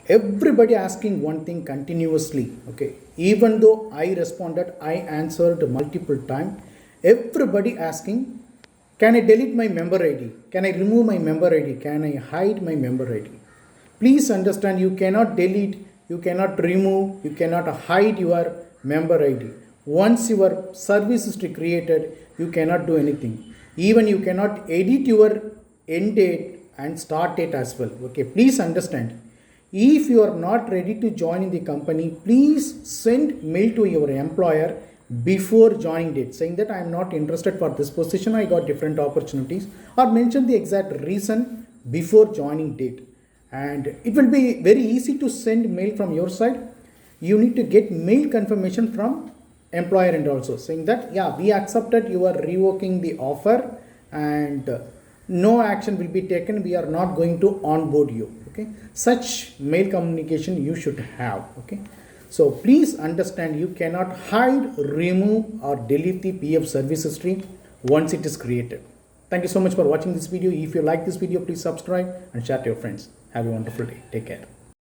Everybody asking one thing continuously. Okay, even though I responded, I answered multiple times. Everybody asking, can I delete my member ID? Can I remove my member ID? Can I hide my member ID? Please understand, you cannot delete, you cannot remove, you cannot hide your member ID. Once your service history created, you cannot do anything. Even you cannot edit your end date and start date as well. Okay, please understand. If you are not ready to join in the company, please send mail to your employer before joining date saying that I am not interested for this position, I got different opportunities, or mention the exact reason before joining date. And it will be very easy to send mail from your side. You need to get mail confirmation from employer and also saying that yeah, we accepted, you are revoking the offer and no action will be taken, we are not going to onboard you. Okay, such mail communication you should have. Okay, so please understand, you cannot hide, remove or delete the PF service history once it is created. Thank you so much for watching this video. If you like this video, please subscribe and share to your friends. Have a wonderful day. Take care.